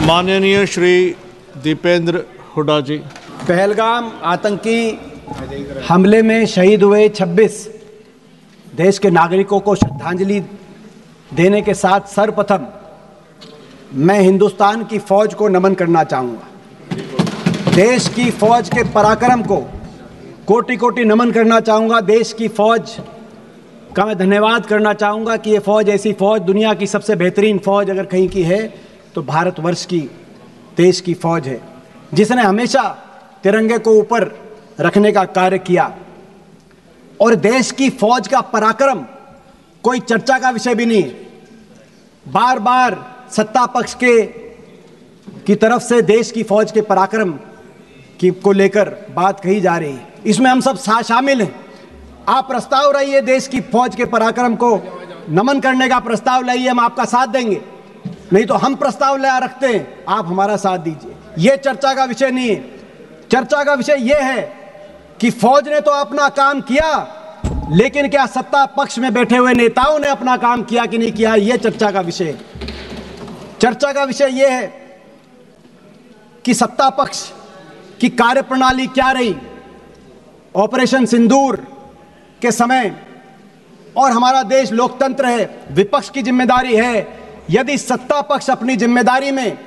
माननीय श्री दीपेंद्र हुड्डा जी। पहलगाम आतंकी हमले में शहीद हुए 26 देश के नागरिकों को श्रद्धांजलि देने के साथ सर्वप्रथम मैं हिंदुस्तान की फौज को नमन करना चाहूँगा। देश की फौज के पराक्रम को कोटि कोटि नमन करना चाहूँगा। देश की फौज का मैं धन्यवाद करना चाहूँगा कि ये फौज, ऐसी फौज, दुनिया की सबसे बेहतरीन फौज अगर कहीं की है तो भारतवर्ष की देश की फौज है, जिसने हमेशा तिरंगे को ऊपर रखने का कार्य किया। और देश की फौज का पराक्रम कोई चर्चा का विषय भी नहीं है। बार बार सत्ता पक्ष की तरफ से देश की फौज के पराक्रम को लेकर बात कही जा रही है, इसमें हम सब शामिल हैं। आप प्रस्ताव लाइए, देश की फौज के पराक्रम को नमन करने का प्रस्ताव लाइए, हम आपका साथ देंगे। नहीं तो हम प्रस्ताव ला रखते हैं, आप हमारा साथ दीजिए। यह चर्चा का विषय नहीं है। चर्चा का विषय यह है कि फौज ने तो अपना काम किया, लेकिन क्या सत्ता पक्ष में बैठे हुए नेताओं ने अपना काम किया कि नहीं किया, यह चर्चा का विषय है। चर्चा का विषय यह है कि सत्ता पक्ष की कार्यप्रणाली क्या रही ऑपरेशन सिंदूर के समय। और हमारा देश लोकतंत्र है, विपक्ष की जिम्मेदारी है, यदि सत्ता पक्ष अपनी जिम्मेदारी में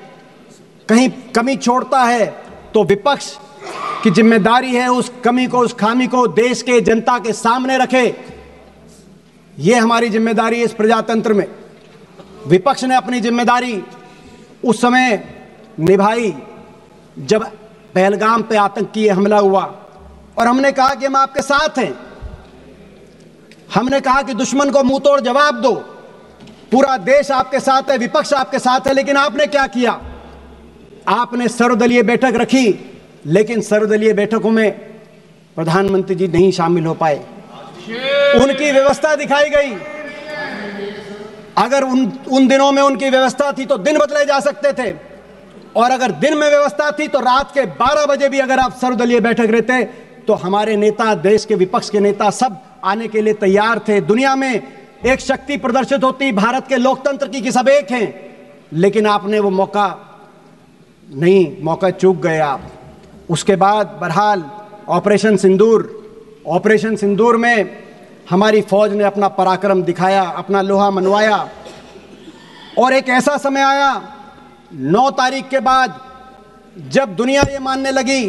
कहीं कमी छोड़ता है तो विपक्ष की जिम्मेदारी है उस कमी को, उस खामी को देश के जनता के सामने रखे। यह हमारी जिम्मेदारी है इस प्रजातंत्र में। विपक्ष ने अपनी जिम्मेदारी उस समय निभाई जब पहलगाम पे आतंकी हमला हुआ, और हमने कहा कि हम आपके साथ हैं। हमने कहा कि दुश्मन को मुंह तोड़ जवाब दो, पूरा देश आपके साथ है, विपक्ष आपके साथ है। लेकिन आपने क्या किया? आपने सर्वदलीय बैठक रखी, लेकिन सर्वदलीय बैठकों में प्रधानमंत्री जी नहीं शामिल हो पाए। उनकी व्यवस्था दिखाई गई। अगर उन दिनों में उनकी व्यवस्था थी तो दिन बदले जा सकते थे, और अगर दिन में व्यवस्था थी तो रात के 12 बजे भी अगर आप सर्वदलीय बैठक रहते तो हमारे नेता, देश के विपक्ष के नेता सब आने के लिए तैयार थे। दुनिया में एक शक्ति प्रदर्शित होती भारत के लोकतंत्र की कि सब एक हैं, लेकिन आपने वो मौका चूक गए आप। उसके बाद बहरहाल ऑपरेशन सिंदूर में हमारी फौज ने अपना पराक्रम दिखाया, अपना लोहा मनवाया। और एक ऐसा समय आया 9 तारीख के बाद जब दुनिया ये मानने लगी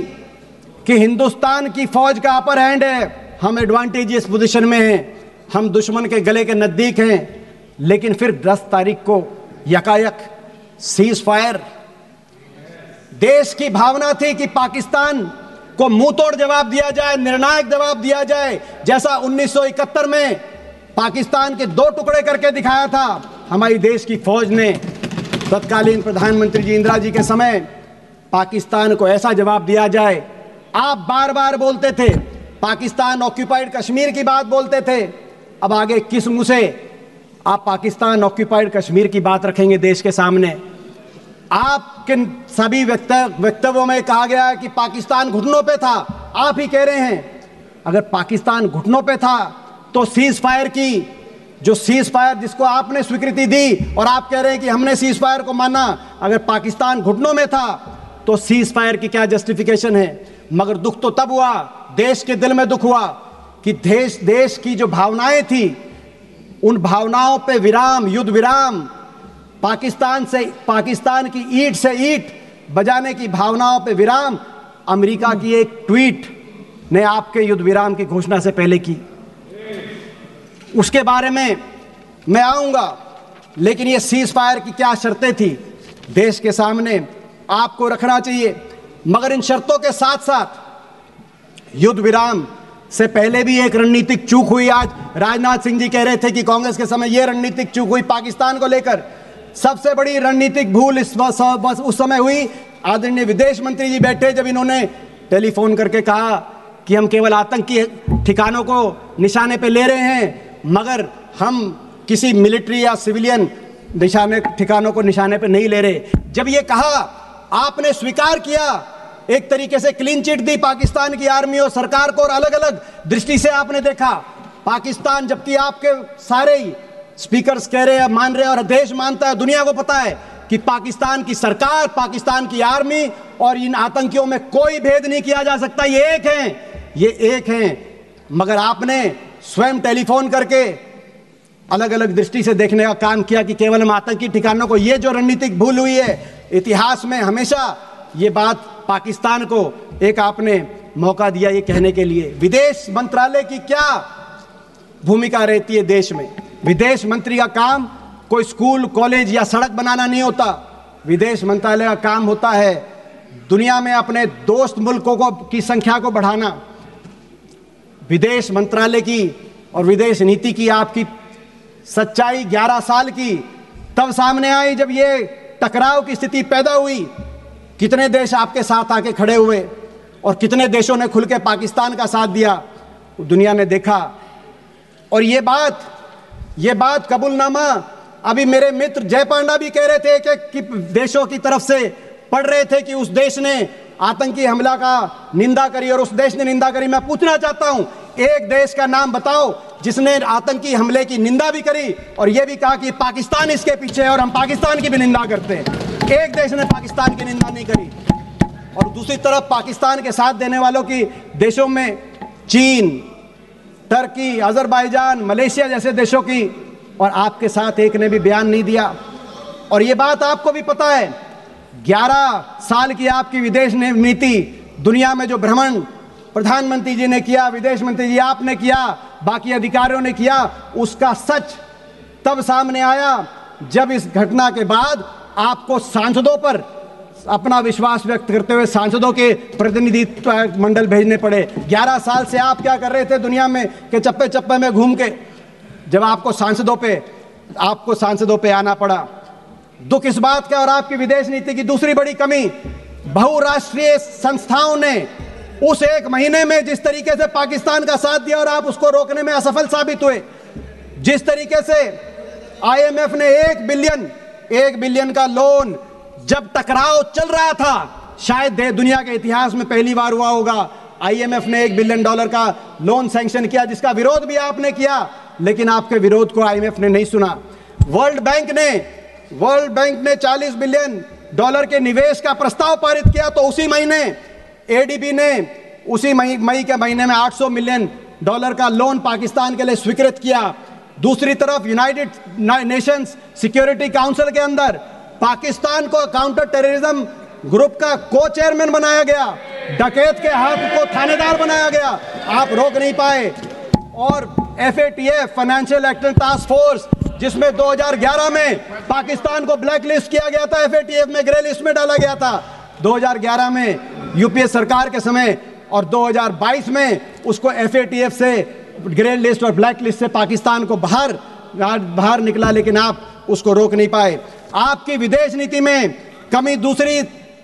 कि हिंदुस्तान की फौज का अपर हैंड है, हम एडवांटेजियस पोजीशन में हैं, हम दुश्मन के गले के नज़दीक हैं। लेकिन फिर 10 तारीख को यकायक सीज फायर। देश की भावना थी कि पाकिस्तान को मुंह तोड़ जवाब दिया जाए, निर्णायक जवाब दिया जाए, जैसा 1971 में पाकिस्तान के 2 टुकड़े करके दिखाया था हमारी देश की फौज ने। तत्कालीन प्रधानमंत्री जी इंदिरा जी के समय पाकिस्तान को ऐसा जवाब दिया जाए। आप बार बार बोलते थे पाकिस्तान ऑक्यूपाइड कश्मीर की बात बोलते थे, अब आगे किस मुंह से आप पाकिस्तान ऑक्यूपाइड कश्मीर की बात रखेंगे देश के सामने? आपके सभी वक्तव्यों में कहा गया है कि पाकिस्तान घुटनों पे था। आप ही कह रहे हैं अगर पाकिस्तान घुटनों पे था तो सीज फायर जिसको आपने स्वीकृति दी, और आप कह रहे हैं कि हमने सीज फायर को माना, अगर पाकिस्तान घुटनों में था तो सीज फायर की क्या जस्टिफिकेशन है? मगर दुख तो तब हुआ, देश के दिल में दुख हुआ कि देश की जो भावनाएं थी उन भावनाओं पे विराम, युद्ध विराम, पाकिस्तान की ईंट से ईंट बजाने की भावनाओं पे विराम अमेरिका की एक ट्वीट ने आपके युद्ध विराम की घोषणा से पहले की। उसके बारे में मैं आऊंगा, लेकिन ये सीज फायर की क्या शर्तें थी देश के सामने आपको रखना चाहिए। मगर इन शर्तों के साथ साथ युद्ध विराम से पहले भी एक रणनीतिक चूक हुई। आज राजनाथ सिंह जी कह रहे थे कि कांग्रेस के समय यह रणनीतिक चूक हुई पाकिस्तान को लेकर। सबसे बड़ी रणनीतिक भूल उस समय हुई, आदरणीय विदेश मंत्री जी बैठे जब इन्होंने टेलीफोन करके कहा कि हम केवल आतंकी ठिकानों को निशाने पे ले रहे हैं, मगर हम किसी मिलिट्री या सिविलियन ठिकानों को निशाने पे नहीं ले रहे। जब ये कहा आपने स्वीकार किया, एक तरीके से क्लीन चिट दी पाकिस्तान की आर्मी और सरकार को, और अलग अलग दृष्टि से आपने देखा पाकिस्तान, जबकि आपके सारे ही स्पीकर्स कह रहे हैं, मान रहे हैं, और देश मानता है, दुनिया को पता है कि पाकिस्तान की सरकार, पाकिस्तान की आर्मी और इन आतंकियों में कोई भेद नहीं किया जा सकता, ये एक हैं। मगर आपने स्वयं टेलीफोन करके अलग अलग दृष्टि से देखने का काम किया कि केवल हम आतंकी ठिकानों को, ये जो रणनीतिक भूल हुई है इतिहास में हमेशा, ये बात पाकिस्तान को एक आपने मौका दिया ये कहने के लिए। विदेश मंत्रालय की क्या भूमिका रहती है देश में? विदेश मंत्री का काम कोई स्कूल, कॉलेज या सड़क बनाना नहीं होता। विदेश मंत्रालय का काम होता है दुनिया में अपने दोस्त मुल्कों की संख्या को बढ़ाना। विदेश मंत्रालय की और विदेश नीति की आपकी सच्चाई 11 साल की तब सामने आई जब ये टकराव की स्थिति पैदा हुई। कितने देश आपके साथ आके खड़े हुए और कितने देशों ने खुल के पाकिस्तान का साथ दिया, दुनिया ने देखा। और ये बात कबूलनामा अभी मेरे मित्र जय पांडा भी कह रहे थे कि देशों की तरफ से पढ़ रहे थे कि उस देश ने आतंकी हमला का निंदा करी और उस देश ने निंदा करी। मैं पूछना चाहता हूं, एक देश का नाम बताओ जिसने आतंकी हमले की निंदा भी करी और यह भी कहा कि पाकिस्तान इसके पीछे है और हम पाकिस्तान की भी निंदा करते हैं। एक देश ने पाकिस्तान की निंदा नहीं करी। और दूसरी तरफ पाकिस्तान के साथ देने वालों की देशों में चीन, टर्की, अजरबैजान, मलेशिया जैसे देशों की, और आपके साथ एक ने भी बयान नहीं दिया। और ये बात आपको भी पता है, 11 साल की आपकी विदेश नीति, दुनिया में जो भ्रमण प्रधानमंत्री जी ने किया, विदेश मंत्री जी आपने किया, बाकी अधिकारियों ने किया, उसका सच तब सामने आया जब इस घटना के बाद आपको सांसदों पर अपना विश्वास व्यक्त करते हुए सांसदों के प्रतिनिधि मंडल भेजने पड़े। 11 साल से आप क्या कर रहे थे दुनिया में के चप्पे चप्पे में घूम के, जब आपको सांसदों पे आना पड़ा। दुख इस बात का, और आपकी विदेश नीति की दूसरी बड़ी कमी, बहुराष्ट्रीय संस्थाओं ने उस एक महीने में जिस तरीके से पाकिस्तान का साथ दिया और आप उसको रोकने में असफल साबित हुए। जिस तरीके से IMF ने 1 बिलियन का लोन, जब टकराव चल रहा था, शायद दुनिया के इतिहास में पहली बार हुआ होगा, IMF ने $1 बिलियन का लोन सैंक्शन किया, जिसका विरोध भी आपने किया, लेकिन आपके विरोध को IMF ने नहीं सुना। वर्ल्ड बैंक ने $40 बिलियन के निवेश का प्रस्ताव पारित किया, तो उसी महीने ADB ने उसी मई के महीने में $800 मिलियन का लोन पाकिस्तान के लिए स्वीकृत किया। दूसरी तरफ यूनाइटेड नेशंस सिक्योरिटी काउंसिल के अंदर पाकिस्तान को काउंटर टेररिज्म ग्रुप का को चेयरमैन बनाया गया, डकैत के हाथ को थानेदार बनाया गया, आप रोक नहीं पाए। और FATF financial action task force, जिसमें 2011 में पाकिस्तान को ब्लैक लिस्ट किया गया था, FATF में ग्रे लिस्ट में डाला गया था 2011 में UPA सरकार के समय, और 2022 में उसको FATF से ग्रे लिस्ट और ब्लैक लिस्ट से पाकिस्तान को बाहर निकला, लेकिन आप उसको रोक नहीं पाए। आपकी विदेश नीति में कमी,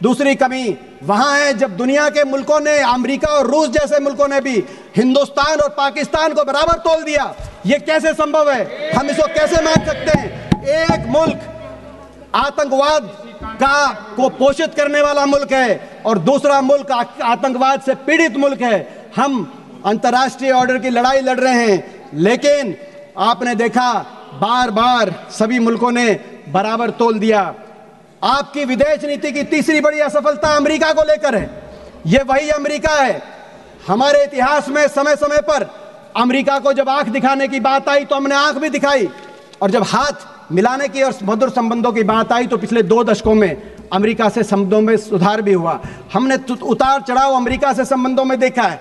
दूसरी कमी वहां है जब दुनिया के मुल्कों ने, अमेरिका और रूस जैसे मुल्कों ने भी हिंदुस्तान और पाकिस्तान को बराबर तोल दिया। ये कैसे संभव है? हम इसको कैसे मान सकते हैं? एक मुल्क आतंकवाद को पोषित करने वाला मुल्क है और दूसरा मुल्क आतंकवाद से पीड़ित मुल्क है। हम अंतर्राष्ट्रीय ऑर्डर की लड़ाई लड़ रहे हैं, लेकिन आपने देखा बार बार सभी मुल्कों ने बराबर तोल दिया। आपकी विदेश नीति की तीसरी बड़ी असफलता अमेरिका को लेकर है। यह वही अमेरिका है, हमारे इतिहास में समय समय पर अमेरिका को जब आंख दिखाने की बात आई तो हमने आंख भी दिखाई, और जब हाथ मिलाने की और मधुर संबंधों की बात आई तो पिछले 2 दशकों में अमेरिका से संबंधों में सुधार भी हुआ। हमने उतार चढ़ाव अमेरिका से संबंधों में देखा है।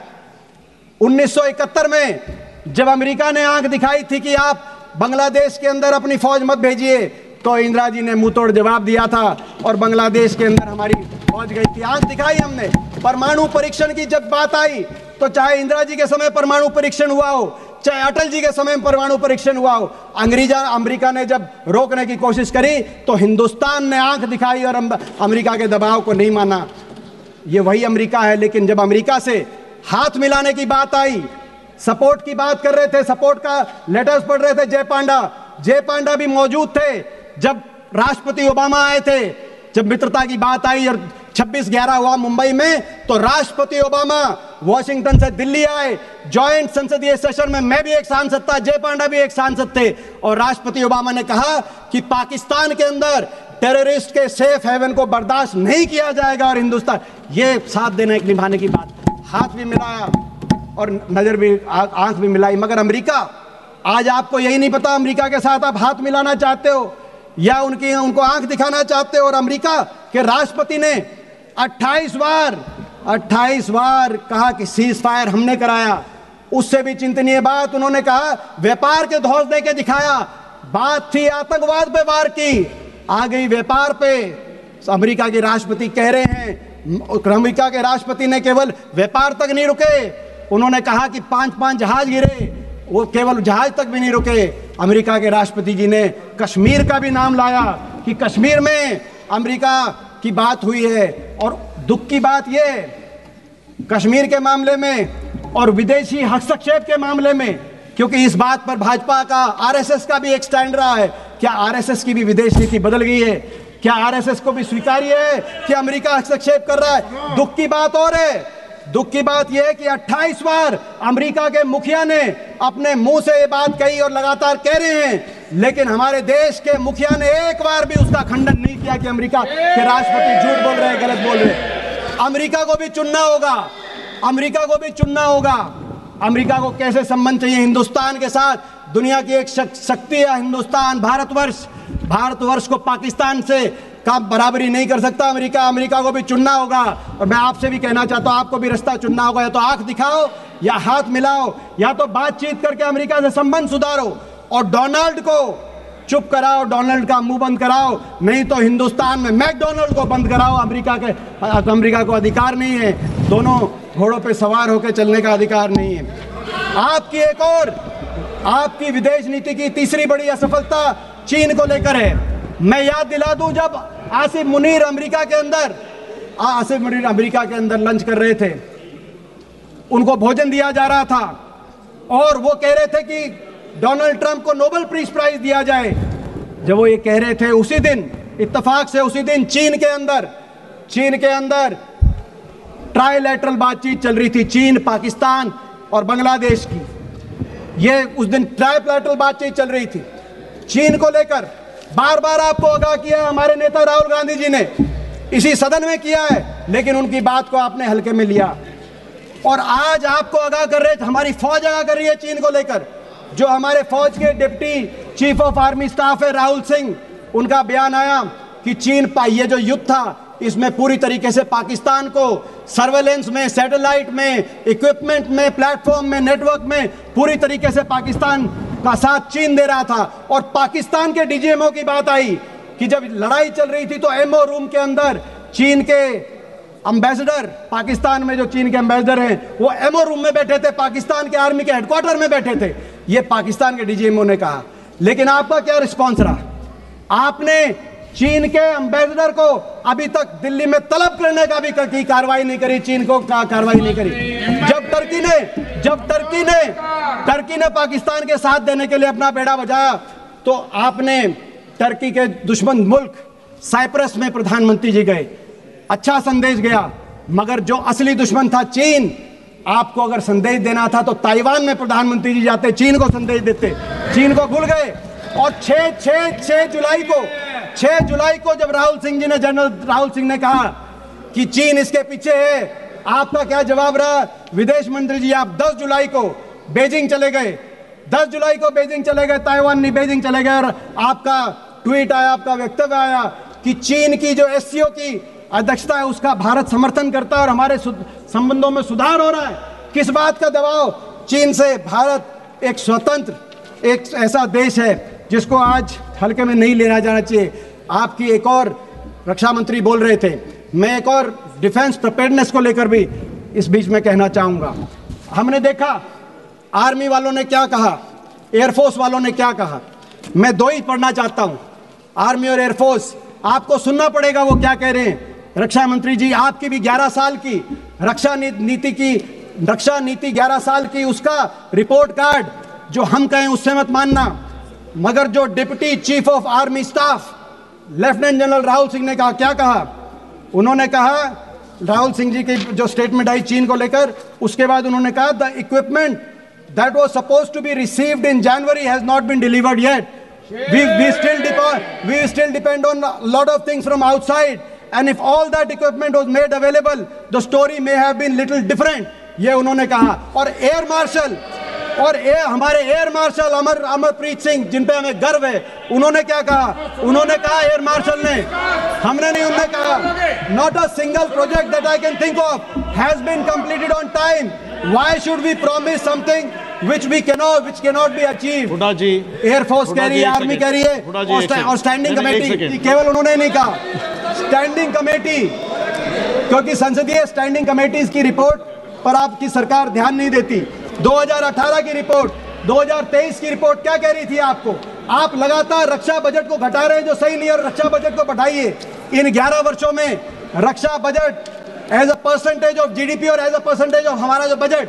1971 में जब अमेरिका ने आंख दिखाई थी कि आप बांग्लादेश के अंदर अपनी फौज मत भेजिए, तो इंदिरा जी ने मुंह तोड़ जवाब दिया था और बांग्लादेश के अंदर हमारी फौज गई थी। आंख दिखाई हमने। परमाणु परीक्षण की जब बात आई तो चाहे इंदिरा जी के समय परमाणु परीक्षण हुआ हो, चाहे अटल जी के समय परमाणु परीक्षण हुआ हो, अमेरिका ने जब रोकने की कोशिश करी तो हिंदुस्तान ने आंख दिखाई और अमेरिका के दबाव को नहीं माना। ये वही अमेरिका है। लेकिन जब अमेरिका से हाथ मिलाने की बात आई, सपोर्ट की बात कर रहे थे, सपोर्ट का लेटर्स पढ़ रहे थे जय पांडा भी मौजूद थे जब राष्ट्रपति ओबामा आए थे। जब मित्रता की बात आई और 26/11 हुआ मुंबई में, तो राष्ट्रपति ओबामा वॉशिंगटन से दिल्ली आए। जॉइंट संसदीय सेशन में मैं भी एक सांसद था, जय पांडा भी एक सांसद थे, और राष्ट्रपति ओबामा ने कहा कि पाकिस्तान के अंदर टेररिस्ट के सेफ हेवन को बर्दाश्त नहीं किया जाएगा। और हिंदुस्तान ये साथ देने निभाने की बात, हाथ भी मिलाया और नजर भी आंख भी मिलाई। मगर अमेरिका, आज आपको यही नहीं पता अमेरिका के साथ आप हाथ मिलाना चाहते हो या उनको आंख दिखाना चाहते हो। और अमेरिका के राष्ट्रपति ने 28 बार कहा कि सीज फायर हमने कराया। उससे भी चिंतनीय बात उन्होंने कहा व्यापार के धौंस दे के दिखाया। बात थी आतंकवाद पे वार की, आ गई व्यापार पे। अमेरिका के राष्ट्रपति कह रहे हैं, अमेरिका के राष्ट्रपति ने केवल व्यापार तक नहीं रुके, उन्होंने कहा कि 5 जहाज गिरे, वो केवल जहाज तक भी नहीं रुके। अमेरिका के राष्ट्रपति जी ने कश्मीर का भी नाम लाया कि कश्मीर में अमेरिका की बात हुई है। और दुख की बात ये, कश्मीर के मामले में और विदेशी हस्तक्षेप के मामले में, क्योंकि इस बात पर भाजपा का, आरएसएस का भी एक स्टैंड रहा है, क्या आरएसएस की भी विदेश नीति बदल गई है? क्या आरएसएस को भी स्वीकार्य है कि अमेरिका हस्तक्षेप कर रहा है? दुख की बात और है, दुख की बात यह है कि 28 बार अमेरिका के मुखिया ने अपने मुंह से ये बात कही और लगातार कह रहे हैं, लेकिन हमारे देश के मुखिया ने एक बार भी उसका खंडन नहीं किया कि अमेरिका के राष्ट्रपति झूठ बोल रहे हैं, गलत बोल रहे हैं। अमेरिका को भी चुनना होगा, अमेरिका को भी चुनना होगा। अमेरिका को कैसे संबंध चाहिए हिंदुस्तान के साथ? दुनिया की एक शक्ति है हिंदुस्तान, भारतवर्ष को पाकिस्तान से का बराबरी नहीं कर सकता अमेरिका को भी चुनना होगा। और मैं आपसे भी कहना चाहता हूं, आपको भी रास्ता चुनना होगा, या तो आंख दिखाओ या हाथ मिलाओ, या तो बातचीत करके अमेरिका से संबंध सुधारो और डोनाल्ड को चुप कराओ, डोनाल्ड का मुंह बंद कराओ, नहीं तो हिंदुस्तान में मैकडोनाल्ड को बंद कराओ। अमेरिका को अधिकार नहीं है, दोनों घोड़ों पे सवार होकर चलने का अधिकार नहीं है। आपकी विदेश नीति की तीसरी बड़ी असफलता चीन को लेकर है। मैं याद दिला दूं, जब आसिफ मुनीर अमेरिका के अंदर लंच कर रहे थे, उनको भोजन दिया जा रहा था और वो कह रहे थे कि डोनाल्ड ट्रंप को नोबेल पीस प्राइज दिया जाए। जब वो ये कह रहे थे, उसी दिन इत्तेफाक से उसी दिन चीन के अंदर ट्राइलैटरल बातचीत चल रही थी, चीन, पाकिस्तान और बांग्लादेश की। ये उस दिन ट्राइलैटरल बातचीत चल रही थी चीन को लेकर। बार बार आपको आगाह किया हमारे नेता राहुल गांधी जी ने, इसी सदन में किया है, लेकिन उनकी बात को आपने हल्के में लिया। और आज आपको आगाह कर रहे, हमारी फौज आगाह कर रही है चीन को लेकर। जो हमारे फौज के deputy chief of army staff है राहुल सिंह, उनका बयान आया कि चीन ये जो युद्ध था, इसमें पूरी तरीके से पाकिस्तान को सर्वेलेंस में, सैटेलाइट में, इक्विपमेंट में, प्लेटफॉर्म में, नेटवर्क में पूरी तरीके से पाकिस्तान का साथ चीन दे रहा था। और पाकिस्तान के डीजीएमओ की बात आई कि जब लड़ाई चल रही थी तो एमओ रूम के अंदर चीन के एम्बेसडर, पाकिस्तान में जो चीन के एम्बेसडर हैं, वो एमओ रूम में बैठे थे, पाकिस्तान के आर्मी के हेडक्वार्टर में बैठे थे। ये पाकिस्तान के डीजीएमओ ने कहा। लेकिन आपका क्या रिस्पॉन्स रहा? आपने चीन के एम्बेसडर को अभी तक दिल्ली में तलब करने का भी कार्रवाई नहीं करी, चीन को कार्रवाई नहीं करी। जब टर्की ने पाकिस्तान के साथ देने के लिए अपना बेड़ा बजाया, तो आपने टर्की के दुश्मन मुल्क साइप्रस में प्रधानमंत्री जी गए, अच्छा संदेश गया। मगर जो असली दुश्मन था चीन, आपको अगर संदेश देना था तो ताइवान में प्रधानमंत्री जी जाते, चीन को संदेश देते। चीन को भूल गए। और 6 जुलाई को जब जनरल राहुल सिंह ने कहा कि चीन इसके पीछे है, आपका क्या जवाब रहा? विदेश मंत्री जी आप 10 जुलाई को बेजिंग चले गए, ताइवान नहीं बेजिंग चले गए, और आपका ट्वीट आया, आपका वक्तव्य आया कि चीन की जो एससीओ की अध्यक्षता है उसका भारत समर्थन करता है और हमारे संबंधों में सुधार हो रहा है। किस बात का दबाव? चीन से। भारत एक स्वतंत्र, एक ऐसा देश है जिसको आज हल्के में नहीं लेना जाना चाहिए। आपकी एक और रक्षा मंत्री बोल रहे थे, मैं एक और डिफेंस प्रिपेयर्डनेस को लेकर भी इस बीच में कहना चाहूँगा। हमने देखा आर्मी वालों ने क्या कहा, एयरफोर्स वालों ने क्या कहा। मैं दो ही पढ़ना चाहता हूँ, आर्मी और एयरफोर्स। आपको सुनना पड़ेगा वो क्या कह रहे हैं। रक्षा मंत्री जी, आपकी भी 11 साल की रक्षा नीति 11 साल की, उसका रिपोर्ट कार्ड जो हम कहें उससे मत मानना। मगर जो deputy chief of army staff lieutenant general Rahul Singh ने कहा, क्या कहा? उन्होंने कहा, राहुल सिंह जी की जो स्टेटमेंट आई चीन को लेकर, उसके बाद उन्होंने कहा the equipment that was supposed to be received in January has not been delivered yet. we still depend on a lot of things from outside, and if all that equipment was made available, the story may have been little different. ये उन्होंने कहा। और हमारे air marshal Amarpreet Singh, जिन पे हमें गर्व है, उन्होंने क्या कहा? उन्होंने कहा, एयर मार्शल ने, हमने नहीं, उन्होंने कहा, not a single project that I can think of has been completed on time. Why should we promise something which cannot be achieved? Hooda ji, air force कह रही है, आर्मी कह रही है, और स्टैंडिंग कमेटी, केवल उन्होंने नहीं कहा, स्टैंडिंग कमेटी, क्योंकि संसदीय स्टैंडिंग कमेटीज की रिपोर्ट पर आपकी सरकार ध्यान नहीं देती। 2018 की रिपोर्ट, 2023 की रिपोर्ट क्या कह रही थी आपको? आप लगातार रक्षा बजट को घटा रहे हैं, जो सही नहीं है, और रक्षा बजट को बढ़ाइए। इन 11 वर्षों में रक्षा budget as a percentage of GDP और एज अ परसेंटेज ऑफ हमारा जो budget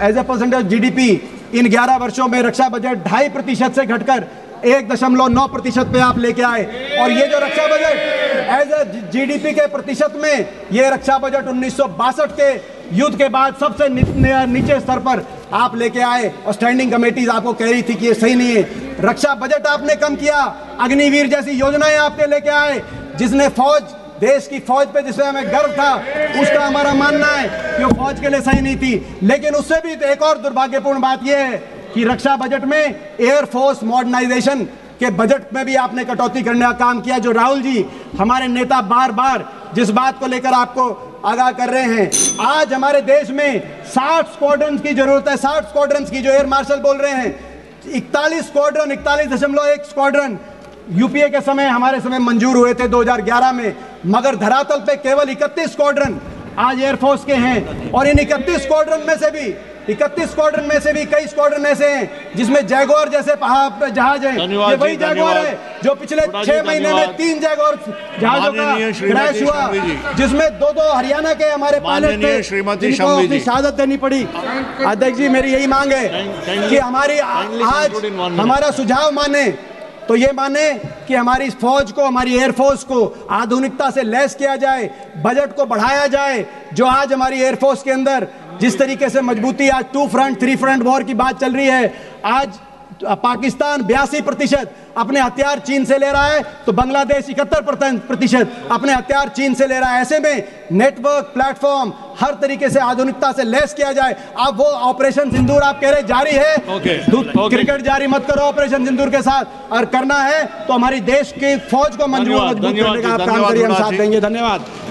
as a percentage GDP, इन 11 वर्षों में रक्षा बजट 2.5% से घटकर 1.9% पे आप लेके आए। और ये जो रक्षा बजट एज ए जीडीपी के प्रतिशत में, ये रक्षा बजट 1962 के युद्ध के बाद सबसे नीचे स्तर पर आप लेके आए। और स्टैंडिंग कमेटीज आपको कह रही थी कि ये सही नहीं है। रक्षा बजट आपने कम किया, अग्निवीर जैसी योजनाएं आपने लेके आए, जिसने फौज, देश की फौज पे जिसमें हमें गर्व था, उसका हमारा मानना है कि वो फौज के लिए सही नहीं थी। लेकिन उससे भी एक और दुर्भाग्यपूर्ण बात यह है कि रक्षा बजट में एयर फोर्स मॉडर्नाइजेशन के बजट में भी आपने कटौती करने का काम किया, जो राहुल जी, हमारे नेता, बार बार जिस बात को लेकर आपको आगाह कर रहे हैं। आज हमारे देश में 60 स्क्वाड्रन की जरूरत है, 60 स्क्वाड्रन की, जो एयर मार्शल बोल रहे हैं। 41 स्क्वाड्रन, 41.1 स्क्वाड्रन यूपीए के समय, हमारे समय मंजूर हुए थे 2011 में, मगर धरातल पे केवल 31 स्क्वाड्रन आज एयरफोर्स के हैं। और इन 31 स्क्वाड्रन में से भी कई स्क्वाड्रन ऐसे हैं जिसमें जैगुआर जैसे जहाज हैं। ये वही जैगुआर है जो पिछले 6 महीने में 3 जैगुआर जहाजों का क्रैश हुआ, जिसमें 2 हरियाणा के हमारे पायलट थे, जिनको अपनी शहादत देनी पड़ी। अध्यक्ष जी, मेरी यही मांग है कि हमारा सुझाव माने, तो ये माने कि हमारी फौज को, हमारी एयरफोर्स को आधुनिकता से लैस किया जाए, बजट को बढ़ाया जाए। जो आज हमारी एयरफोर्स के अंदर जिस तरीके से मजबूती, आज 2 फ्रंट 3 फ्रंट वॉर की बात चल रही है। आज पाकिस्तान 82% अपने हथियार चीन से ले रहा है, तो बांग्लादेश 71% अपने हथियार चीन से ले रहा है। ऐसे में नेटवर्क, प्लेटफॉर्म, हर तरीके से आधुनिकता से लैस किया जाए। अब वो ऑपरेशन सिंदूर आप कह रहे जारी है, क्रिकेट जारी मत करो ऑपरेशन सिंदूर के साथ, और करना है तो हमारी देश की फौज को मजबूत करने का आप काम करिए, हम साथ देंगे। धन्यवाद।